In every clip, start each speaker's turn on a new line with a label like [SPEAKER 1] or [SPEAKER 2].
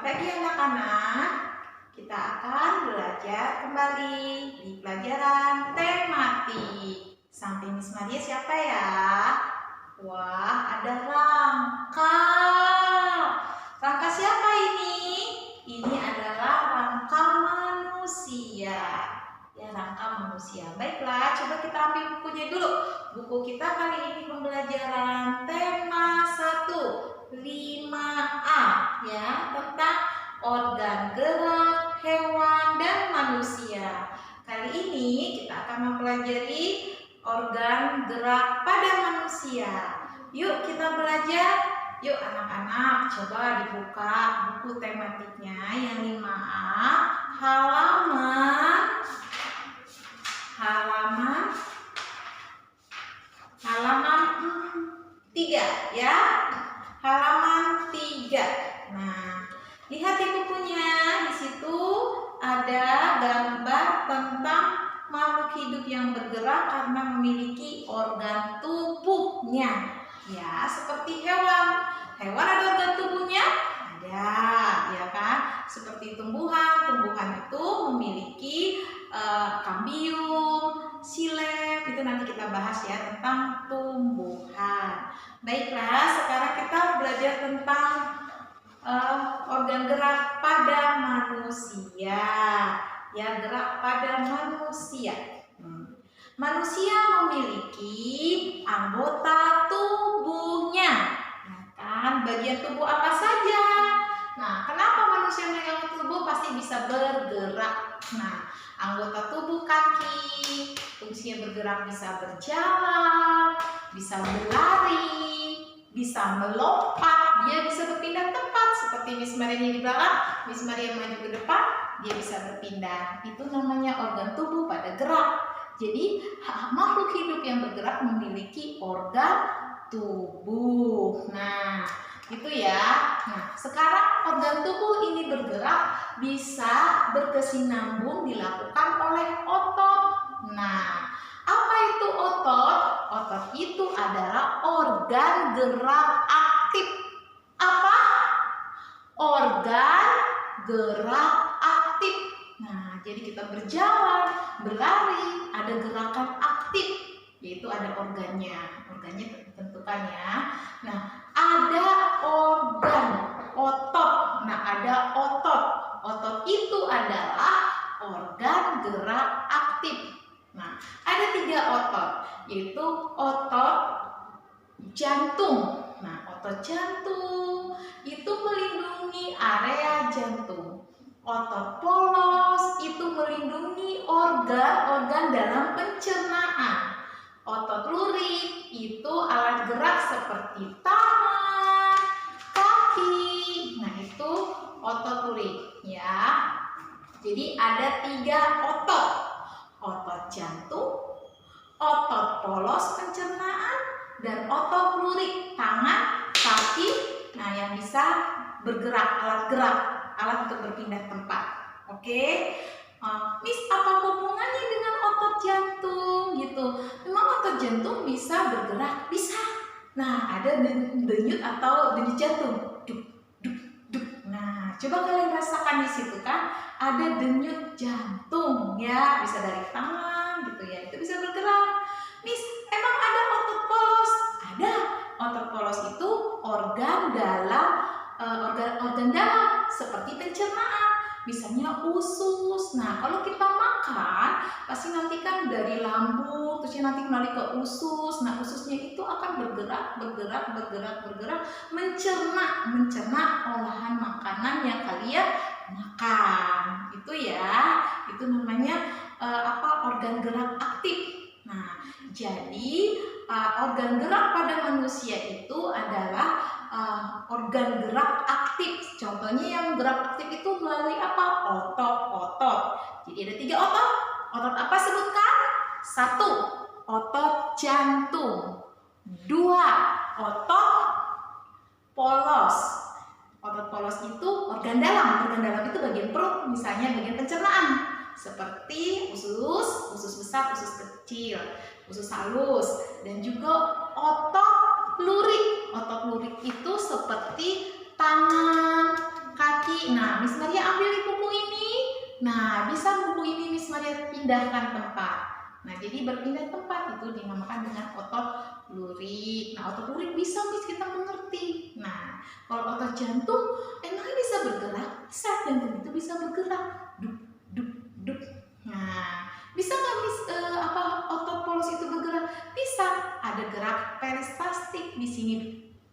[SPEAKER 1] pagi anak-anak. Kita akan belajar kembali di pelajaran tematik. Samping Miss Maria siapa ya? Wah, ada rangka. Rangka siapa ini? Ini adalah rangka manusia. Ya, rangka manusia. Baiklah, coba kita ambil bukunya dulu. Buku kita kali ini pembelajaran tema 1 5A ya, tentang organ gerak hewan dan manusia. Kali ini kita akan mempelajari organ gerak pada manusia. Yuk kita belajar. Yuk anak-anak, coba dibuka buku tematiknya yang 5A, halaman 3 ya. Halaman 3. Nah, lihat di bukunya, di situ ada gambar tentang makhluk hidup yang bergerak karena memiliki organ tubuhnya. Ya, seperti hewan. Hewan ada organ tubuhnya? Ada, ya kan? Seperti tumbuhan. Tumbuhan itu memiliki kambium, silem. Itu nanti kita bahas ya tentang tumbuhan. Baiklah, sekarang kita belajar tentang organ gerak pada manusia. Ya, gerak pada manusia. Manusia memiliki anggota tubuhnya. Nah, kan bagian tubuh apa saja? Nah, kenapa manusia memiliki anggota tubuh? Pasti bisa bergerak. Nah, anggota tubuh kaki, fungsinya bergerak, bisa berjalan, bisa berlari, bisa melompat, dia bisa berpindah tempat seperti Miss Maria di belakang. Miss Maria maju ke depan, dia bisa berpindah. Itu namanya organ tubuh pada gerak. Jadi makhluk hidup yang bergerak memiliki organ tubuh. Nah, itu ya. Nah, sekarang organ tubuh ini bergerak bisa berkesinambung dilakukan oleh otot. Nah, apa itu otot? Otot itu adalah organ gerak aktif. Apa? Organ gerak aktif. Nah, jadi kita berjalan, berlari, ada gerakan aktif, yaitu ada organnya. Organnya tentukan ya. Nah, ada organ otot. Nah, ada otot. Otot itu adalah organ gerak aktif. Nah, ada 3 otot, yaitu otot jantung. Nah, otot jantung itu melindungi area jantung. Otot polos itu melindungi organ-organ dalam pencernaan. Otot lurik itu alat gerak seperti tangan, kaki. Nah, itu otot lurik ya. Jadi ada 3 otot. Otot jantung, otot polos pencernaan, dan otot lurik tangan, kaki. Nah, yang bisa bergerak, alat gerak, alat untuk berpindah tempat. Oke. Miss, apa hubungannya dengan otot jantung gitu? Memang otot jantung bisa bergerak? Bisa. Nah, ada denyut atau denyut jantung. Duk, duk, duk. Nah, coba kalian rasakan di situ kan ada denyut jantung ya, bisa dari tangan gitu ya. Itu bisa bergerak. Miss, emang ada otot polos? Ada. Otot polos itu organ dalam organ dalam seperti pencernaan, misalnya usus. Nah, kalau kita makan pasti nanti kan dari lambung terusnya nanti kembali ke usus. Nah, ususnya itu akan bergerak mencerna olahan makanan yang kalian makan. Itu ya, itu namanya organ gerak aktif. Nah, jadi organ gerak pada manusia itu adalah organ gerak aktif. Contohnya yang gerak aktif itu melalui apa? Otot-otot. Jadi ada 3 otot. Otot apa sebutkan? 1, otot jantung. 2, otot polos. Otot polos itu organ dalam. Organ dalam itu bagian perut, misalnya bagian pencernaan. Seperti usus besar, usus kecil, usus halus, dan juga otot lurik. Otot lurik itu seperti tangan, kaki, Nah, Miss Maria ambil buku ini. Nah, bisa buku ini Miss Maria pindahkan tempat. Nah, jadi berpindah tempat itu dinamakan dengan otot lurik. Nah, otot lurik bisa Miss kita mengerti. Nah, kalau otot jantung emangnya bisa bergerak? Bisa, jantung itu bisa bergerak. Duk, duk, duk. Nah, bisa nggak Miss otot polos itu bergerak? Bisa. Ada gerak peristaltik di sini.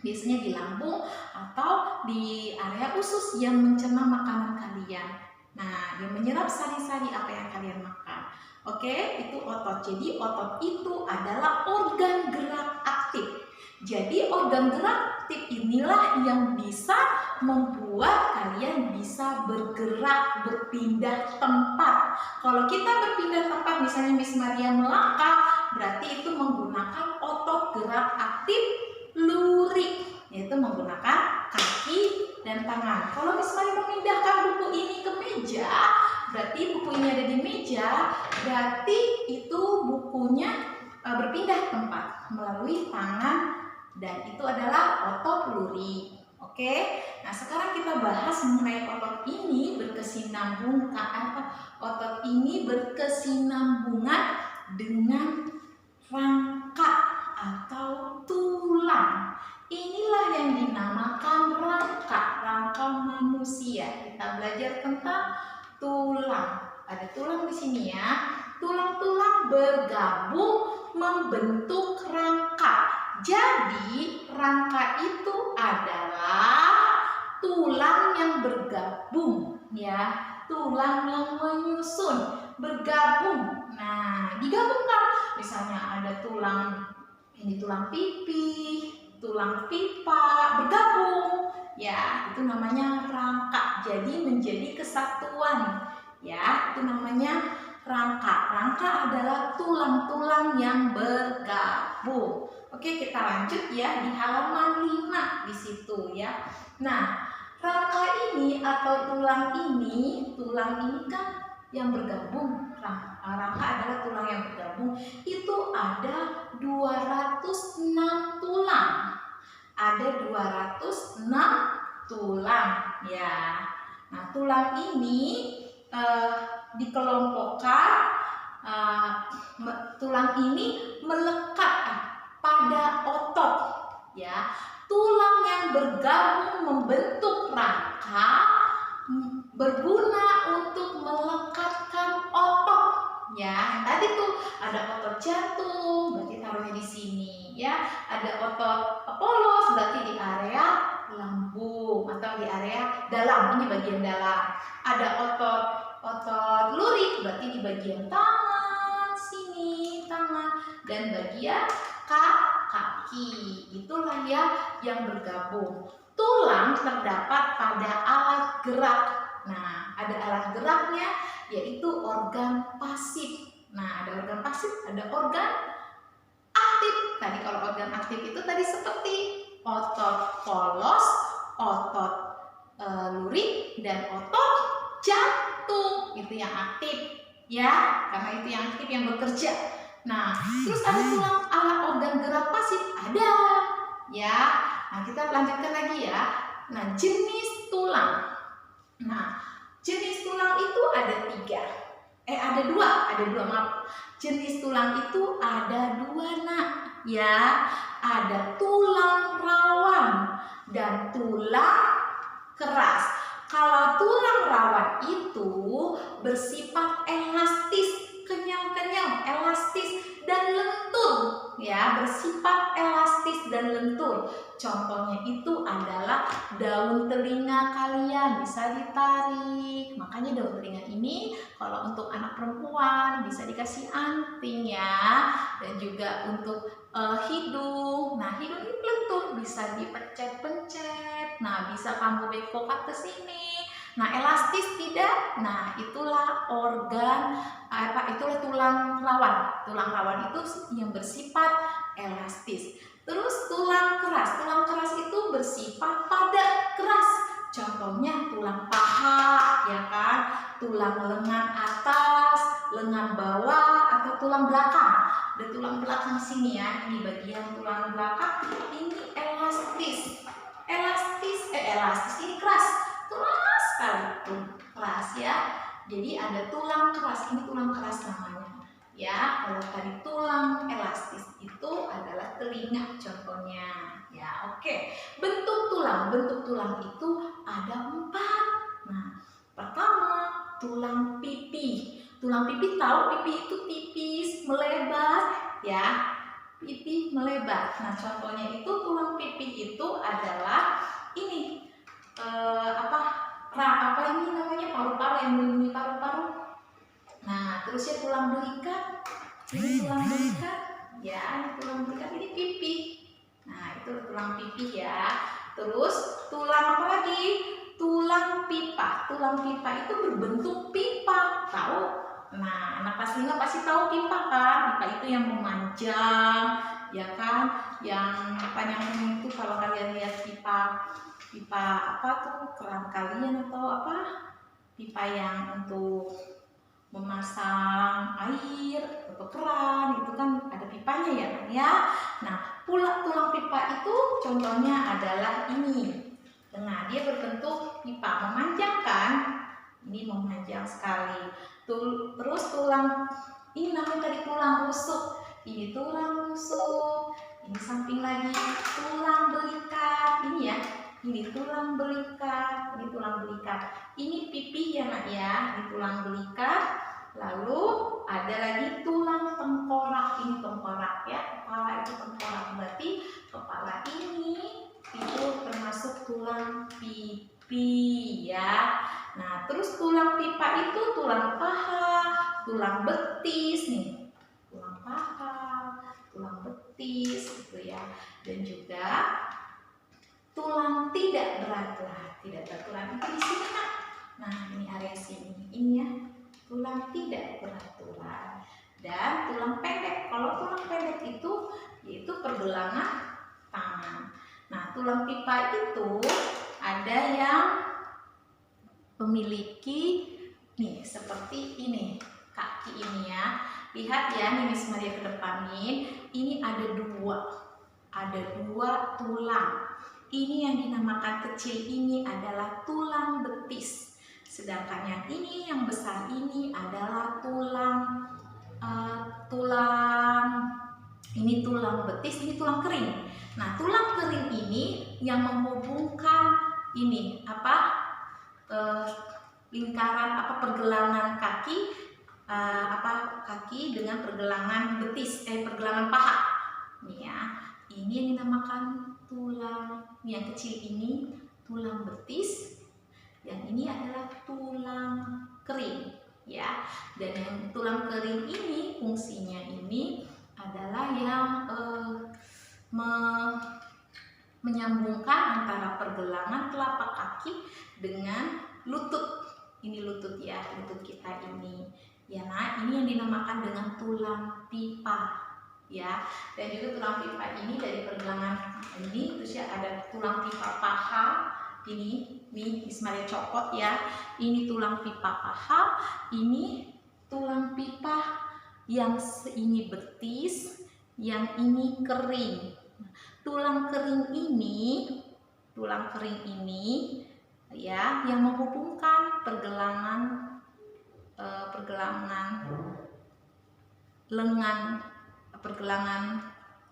[SPEAKER 1] Biasanya di lambung atau di area usus yang mencerna makanan kalian. Nah, yang menyerap sari-sari apa yang kalian makan. Oke, itu otot. Jadi otot itu adalah organ gerak aktif. Jadi organ gerak aktif inilah yang bisa membuat kalian bisa bergerak, berpindah tempat. Kalau kita berpindah tempat, misalnya Miss Maria melangkah, berarti itu menggunakan otot gerak aktif lurik, yaitu menggunakan kaki dan tangan. Kalau Miss Maria memindahkan buku ini ke meja, berarti buku ini ada di meja, berarti itu bukunya berpindah tempat melalui tangan, dan itu adalah otot lurik. Oke, nah sekarang kita bahas mengenai otot ini otot ini berkesinambungan dengan rangka atau tulang. Inilah yang dinamakan rangka manusia. Kita belajar tentang tulang. Ada tulang di sini ya. Tulang-tulang bergabung membentuk rangka. Jadi rangka itu adalah tulang yang bergabung ya, tulang yang menyusun, bergabung. Nah, digabungkan. Misalnya ada tulang pipi, tulang pipa, bergabung. Ya, itu namanya rangka. Jadi menjadi kesatuan. Ya, itu namanya rangka. Rangka adalah tulang-tulang yang bergabung. Oke, kita lanjut ya di halaman 5 di situ ya. Nah, rangka ini atau tulang ini kan yang bergabung. Rangka adalah tulang yang bergabung. Itu ada 206 tulang. Ada 206 tulang ya. Nah, tulang ini dikelompokkan. Tulang ini melekat pada otot ya. Tulang yang bergabung membentuk rangka berguna untuk melekatkan otot ya. Tadi tuh ada otot jantung, berarti taruhnya di sini ya. Ada otot polos, berarti di area lambung atau di area dalam, ini bagian dalam. Ada otot lurik, berarti di bagian tangan sini, tangan, dan bagian kaki. Itulah ya yang bergabung. Tulang terdapat pada alat gerak. Nah, ada alat geraknya, yaitu organ pasif. Nah, ada organ pasif, ada organ aktif. Tadi kalau organ aktif itu tadi seperti otot polos, otot lurik, dan otot jantung. Itu yang aktif ya, karena itu yang aktif, yang bekerja. Nah, terus ada tulang alat organ gerak pasif, ada ya. Nah, kita lanjutkan lagi ya. Nah, jenis tulang. Nah, jenis tulang itu ada dua, maaf. Jenis tulang itu ada dua nak ya. Ada tulang rawan dan tulang keras. Kalau tulang rawan itu bersifat elastis, kenyal-kenyal, elastis dan lentur ya, bersifat elastis dan lentur. Contohnya itu adalah daun telinga kalian, bisa ditarik. Makanya daun telinga ini kalau untuk anak perempuan bisa dikasih anting ya. Dan juga untuk hidung. Nah, hidung ini lentur, bisa dipencet-pencet. Nah, bisa kamu bengkokkan ke sini. Nah, elastis tidak. Nah, itulah itulah tulang rawan. Tulang rawan itu yang bersifat elastis. Terus tulang keras. Tulang keras itu bersifat padat, keras. Contohnya tulang paha, ya kan? Tulang lengan atas, lengan bawah, atau tulang belakang. Ada tulang belakang sini ya. Ini bagian tulang belakang. Ini elastis. Elastis ini keras Jadi ada tulang keras, ini tulang keras namanya. Ya, kalau tadi tulang elastis itu adalah telinga contohnya. Ya, oke. Bentuk tulang itu ada 4. Nah, pertama tulang pipi. Tulang pipi, tahu pipi itu tipis, melebar, ya. Pipi melebar. Nah, contohnya itu tulang pipi itu adalah ini apa ini namanya, paru-paru, yang melindungi paru-paru. Nah, terus ya tulang belikat. Ini tulang belikat, ya, ini tulang belikat, ini pipi. Nah, itu tulang pipi ya. Terus tulang apa lagi? Tulang pipa. Tulang pipa itu berbentuk pipa, tahu? Nah, anak kelas 5 pasti tahu pipa kan? Pipa itu yang memanjang, ya kan? Yang panjang itu kalau kalian lihat pipa apa tuh, keran kalian atau apa? Pipa yang untuk memasang air atau keran, itu kan ada pipanya ya. Nah, tulang pipa itu contohnya adalah ini. Nah, dia berbentuk pipa, memanjang kan? Ini memanjang sekali. Terus tulang ini namanya tadi tulang rusuk. Ini tulang rusuk. Ini samping lagi tulang belikat. Ini ya. Ini tulang belikat. Ini tulang belikat. Ini pipi ya nak ya. Ini tulang belikat. Lalu ada lagi tulang tengkorak. Ini tengkorak ya. Kepala itu tengkorak. Berarti kepala ini itu termasuk tulang pipi ya. Nah, terus tulang pipa itu tulang paha, tulang betis nih. Tulang paha, tulang betis gitu ya. Dan juga tulang tidak beraturan. Tidak beraturan itu di sini Kak. Nah, ini area sini. Ini ya. Tulang tidak beraturan. Dan tulang pendek. Kalau tulang pendek itu yaitu pergelangan tangan. Nah, tulang pipa itu ada yang memiliki nih seperti ini, kaki ini ya. Lihat ya, nih Miss Maria kedepanin. Ini ada dua tulang. Ini yang dinamakan kecil ini adalah tulang betis. Sedangkan yang ini yang besar ini adalah tulang ini tulang betis, ini tulang kering. Nah, tulang kering ini yang menghubungkan ini lingkaran pergelangan kaki kaki dengan pergelangan betis, pergelangan paha. Nih ya, ini yang dinamakan tulang. Yang kecil ini tulang betis, yang ini adalah tulang kering ya. Dan yang tulang kering ini fungsinya ini adalah yang menyambungkan antara pergelangan telapak kaki dengan lutut. Ini lutut ya, lutut kita ini. Ya, nah ini yang dinamakan dengan tulang pipa ya. Dan juga tulang pipa ini dari pergelangan ini, terus ya ada tulang pipa paha. Ini Miss Maria copot ya. Ini tulang pipa paha, ini tulang pipa yang ini betis, yang ini kering. Tulang kering ini ya yang menghubungkan pergelangan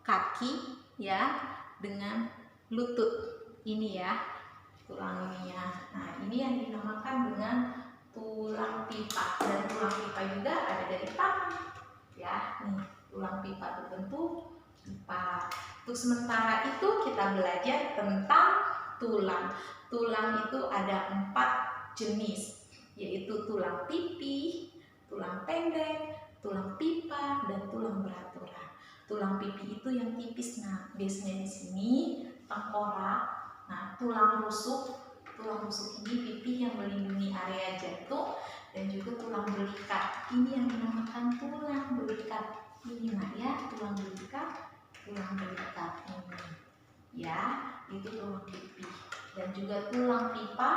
[SPEAKER 1] kaki ya dengan lutut ini ya, tulang ini ya. Nah, ini yang dinamakan dengan tulang pipa. Dan tulang pipa juga ada dari tangan ya. Nih, tulang pipa berbentuk pipa. Untuk sementara itu kita belajar tentang tulang. Tulang itu ada 4 jenis, yaitu tulang pipi, tulang pendek, tulang pipa, dan tulang beraturan. Tulang pipi itu yang tipis. Nah, biasanya di sini tengkorak. Nah, tulang rusuk ini pipi yang melindungi area jantung, dan juga tulang belikat. Ini yang dinamakan tulang belikat. Ini nah ya, tulang belikat ini ya, itu tulang pipi. Dan juga tulang pipa,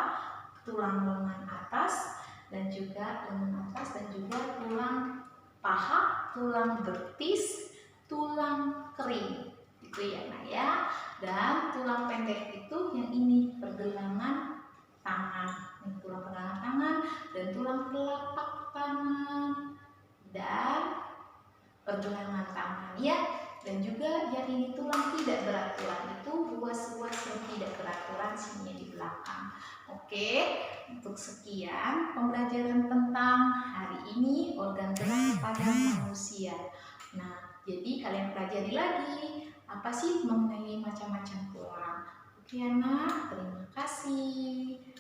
[SPEAKER 1] tulang lengan atas, dan juga lengan atas, dan juga tulang paha, tulang betis, tulang kering, itu ya nak ya. Dan tulang pendek itu yang ini pergelangan tangan, ini tulang pergelangan tangan, dan tulang telapak pergelangan tangan ya. Dan juga yang ini tulang tidak beraturan, itu ruas-ruas yang tidak beraturan sini di belakang. Oke, untuk sekian pembelajaran tentang hari ini organ gerak pada manusia. Nah, jadi kalian pelajari lagi apa sih mengenai macam-macam tulang. Oke anak, terima kasih.